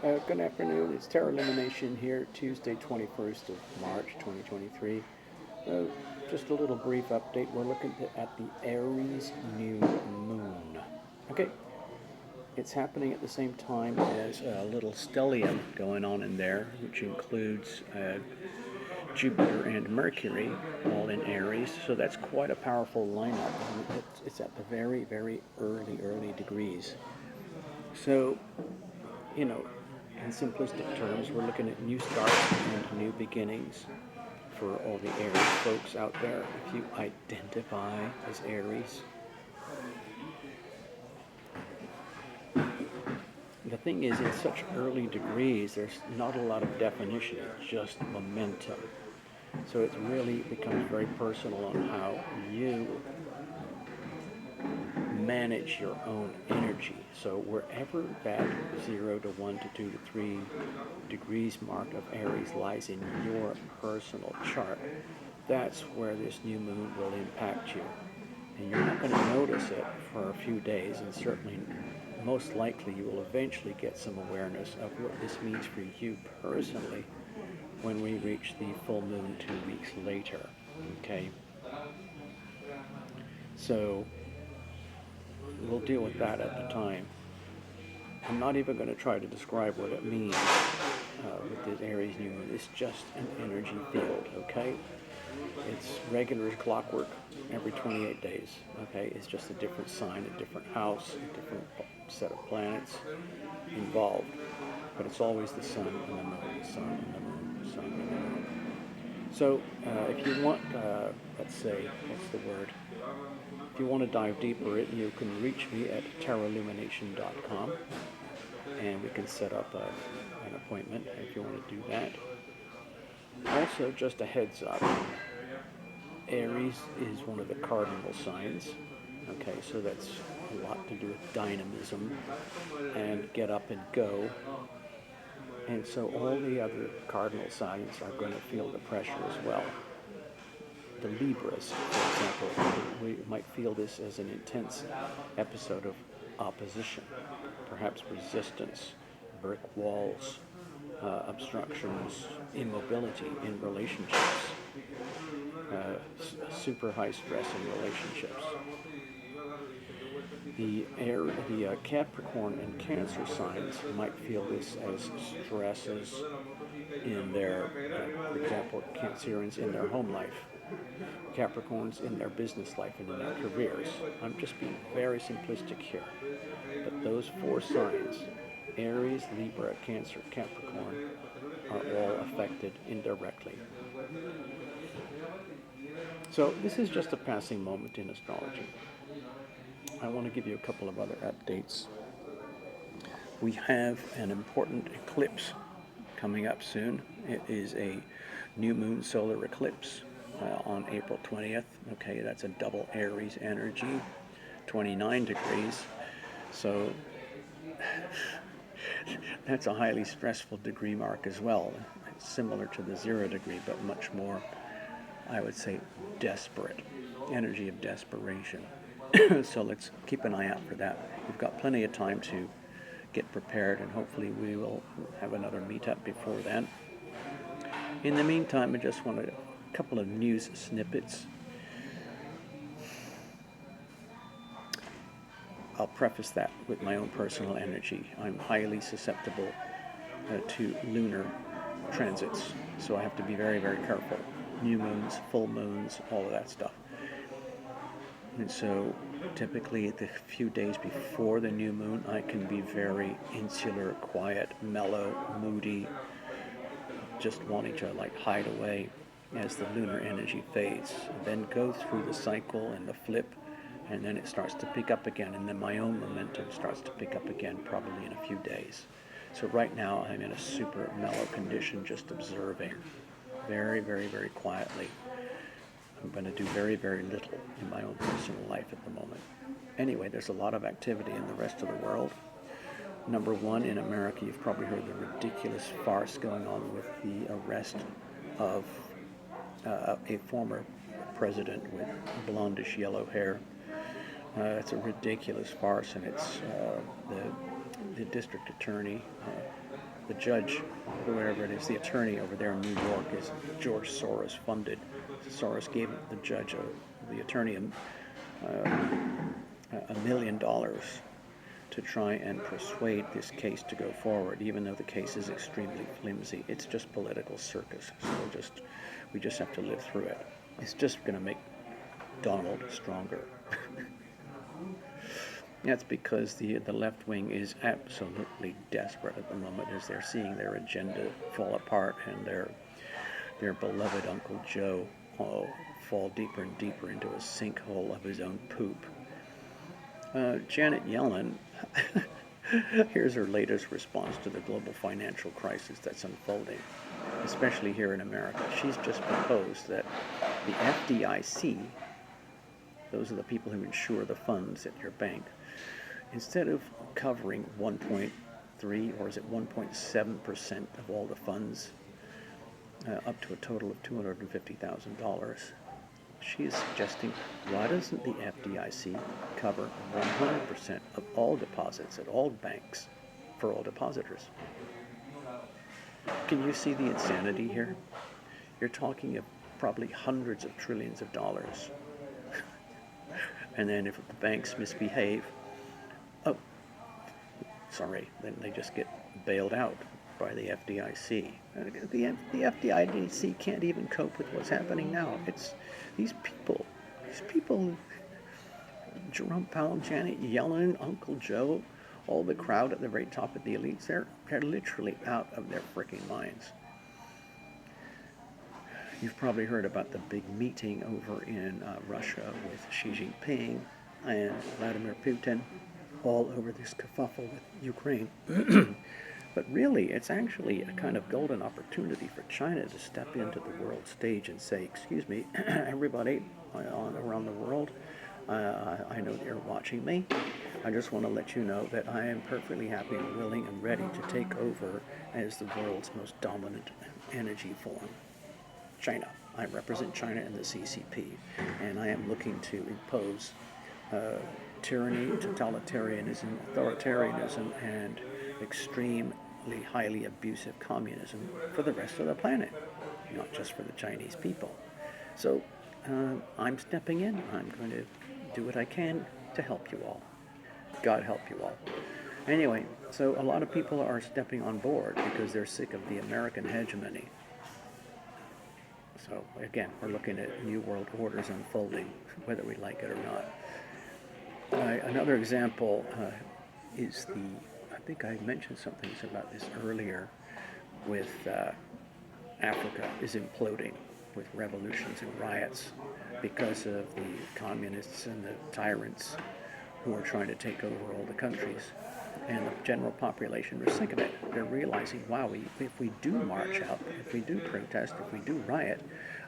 Good afternoon. It's Terra Illumination here, Tuesday, 21st of March, 2023. Uh, just a little brief update. We're looking at the Aries New Moon. Okay, it's happening at the same time as a little stellium going on in there, which includes Jupiter and Mercury, all in Aries. So that's quite a powerful lineup. It's at the very, very early degrees. So, you know, in simplistic terms, we're looking at new starts and new beginnings for all the Aries folks out there. If you identify as Aries, the thing is, in such early degrees, there's not a lot of definition. It's just momentum. So it really becomes very personal on how you manage your own energy. So wherever that 0 to 1 to 2 to 3 degrees mark of Aries lies in your personal chart, that's where this new moon will impact you. And you're not going to notice it for a few days, and certainly most likely you will eventually get some awareness of what this means for you personally when we reach the full moon 2 weeks later. Okay? So we'll deal with that at the time. I'm not even going to try to describe what it means with this Aries New Moon. It's just an energy field, okay? It's regular as clockwork every 28 days, okay? It's just a different sign, a different house, a different set of planets involved. But it's always the sun and the moon, the sun and the moon, the sun and the moon. So if you want, let's say, what's the word? If you want to dive deeper, you can reach me at terraillumination.com, and we can set up an appointment if you want to do that. Also, just a heads up, Aries is one of the cardinal signs. Okay, so that's a lot to do with dynamism and get up and go. And so all the other cardinal signs are going to feel the pressure as well. The Libras, for example, we might feel this as an intense episode of opposition, perhaps resistance, brick walls, obstructions, immobility in relationships, super high stress in relationships. The Capricorn and Cancer signs might feel this as stresses in their, for example, Cancerians in their home life, Capricorns in their business life and in their careers. I'm just being very simplistic here. But those four signs, Aries, Libra, Cancer, Capricorn, are all affected indirectly. So this is just a passing moment in astrology. I want to give you a couple of other updates. We have an important eclipse coming up soon. It is a new moon solar eclipse on April 20th. Okay, that's a double Aries energy, 29 degrees. So that's a highly stressful degree mark as well. It's similar to the 0 degree, but much more, I would say, desperate, energy of desperation. So let's keep an eye out for that. We've got plenty of time to get prepared, and hopefully we will have another meetup before then. In the meantime, I just wanted a couple of news snippets. I'll preface that with my own personal energy. I'm highly susceptible to lunar transits, so I have to be very, very careful. New moons, full moons, all of that stuff. And so typically the few days before the new moon, I can be very insular, quiet, mellow, moody, just wanting to hide away as the lunar energy fades. Then go through the cycle and the flip, and then it starts to pick up again, and then my own momentum starts to pick up again probably in a few days. So right now I'm in a super mellow condition, just observing very, very, very quietly. I'm going to do very, very little in my own personal life at the moment. Anyway, there's a lot of activity in the rest of the world. Number one, in America, you've probably heard the ridiculous farce going on with the arrest of a former president with blondish yellow hair. It's a ridiculous farce, and it's the district attorney The judge, whoever it is, the attorney over there in New York, is George Soros funded. Soros gave the judge, the attorney, $1 million to try and persuade this case to go forward, even though the case is extremely flimsy. It's just political circus, so we just have to live through it. It's just going to make Donald stronger. That's because the left wing is absolutely desperate at the moment as they're seeing their agenda fall apart and their beloved Uncle Joe fall deeper and deeper into a sinkhole of his own poop. Janet Yellen, here's her latest response to the global financial crisis that's unfolding, especially here in America. She's just proposed that the FDIC, those are the people who insure the funds at your bank, instead of covering 1.3 or is it 1.7% of all the funds, up to a total of $250,000, she is suggesting, why doesn't the FDIC cover 100% of all deposits at all banks for all depositors? Can you see the insanity here? You're talking of probably hundreds of trillions of dollars. And then if the banks misbehave, then they just get bailed out by the FDIC. The FDIC can't even cope with what's happening now. It's these people, Jerome Powell, Janet Yellen, Uncle Joe, all the crowd at the very top of the elites, they're literally out of their freaking minds. You've probably heard about the big meeting over in Russia with Xi Jinping and Vladimir Putin, all over this kerfuffle with Ukraine. But really, it's actually a kind of golden opportunity for China to step into the world stage and say, excuse me, everybody around the world, I know that you're watching me. I just want to let you know that I am perfectly happy and willing and ready to take over as the world's most dominant energy form. China. I represent China in the CCP, and I am looking to impose tyranny, totalitarianism, authoritarianism, and extremely highly abusive communism for the rest of the planet, not just for the Chinese people. So I'm stepping in. I'm going to do what I can to help you all. God help you all. Anyway, so a lot of people are stepping on board because they're sick of the American hegemony. So again, we're looking at new world orders unfolding, whether we like it or not. Another example is I think I mentioned something about this earlier, with Africa is imploding with revolutions and riots because of the communists and the tyrants who are trying to take over all the countries. And the general population are sick of it. They're realizing, wow, if we do march out, if we do protest, if we do riot,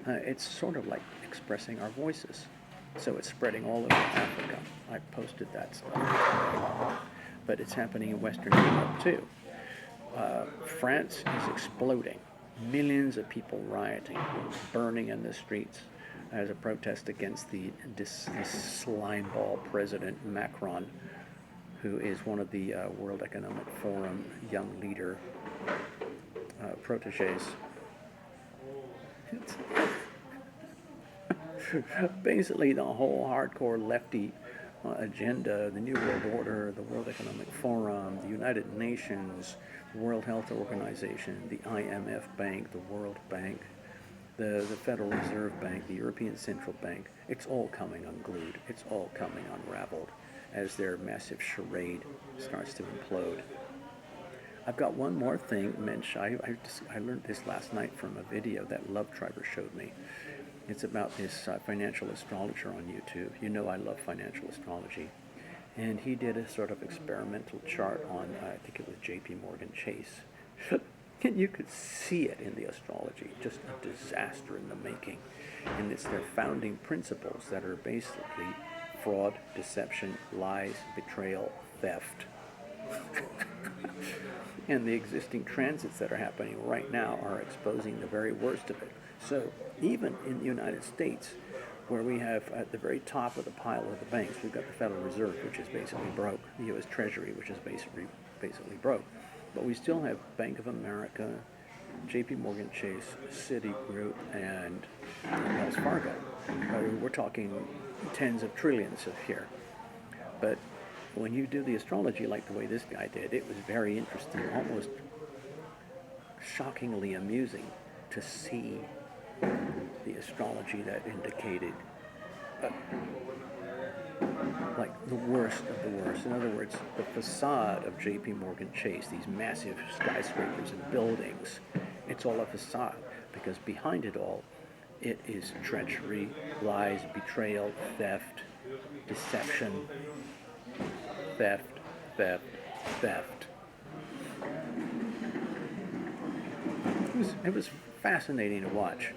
it's sort of like expressing our voices. So it's spreading all over Africa. I posted that stuff. But it's happening in Western Europe too. France is exploding. Millions of people rioting, burning in the streets as a protest against this slimeball President Macron, who is one of the World Economic Forum young leader proteges. Basically, the whole hardcore lefty agenda, the New World Order, the World Economic Forum, the United Nations, the World Health Organization, the IMF Bank, the World Bank, the Federal Reserve Bank, the European Central Bank, it's all coming unglued. It's all coming unraveled as their massive charade starts to implode. I've got one more thing, Mensch. I learned this last night from a video that Love Triber showed me. It's about this financial astrologer on YouTube. You know I love financial astrology. And he did a sort of experimental chart on, I think it was JP Morgan Chase. And you could see it in the astrology, just a disaster in the making. And it's their founding principles that are basically fraud, deception, lies, betrayal, theft. And the existing transits that are happening right now are exposing the very worst of it. So even in the United States, where we have at the very top of the pile of the banks, we've got the Federal Reserve, which is basically broke, the U.S. Treasury, which is basically broke. But we still have Bank of America, JP Morgan Chase, Citigroup, and Wells Fargo. We're talking tens of trillions here. But when you do the astrology like the way this guy did, it was very interesting, almost shockingly amusing to see the astrology that indicated like the worst of the worst. In other words, the facade of JP Morgan Chase, these massive skyscrapers and buildings, it's all a facade because behind it all, it is treachery, lies, betrayal, theft, deception, theft, theft, theft. It was fascinating to watch.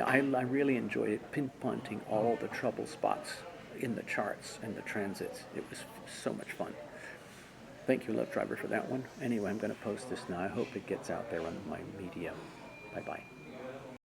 I really enjoyed it, pinpointing all the trouble spots in the charts and the transits. It was so much fun. Thank you, Love Driver, for that one. Anyway, I'm going to post this now. I hope it gets out there on my media. Bye-bye.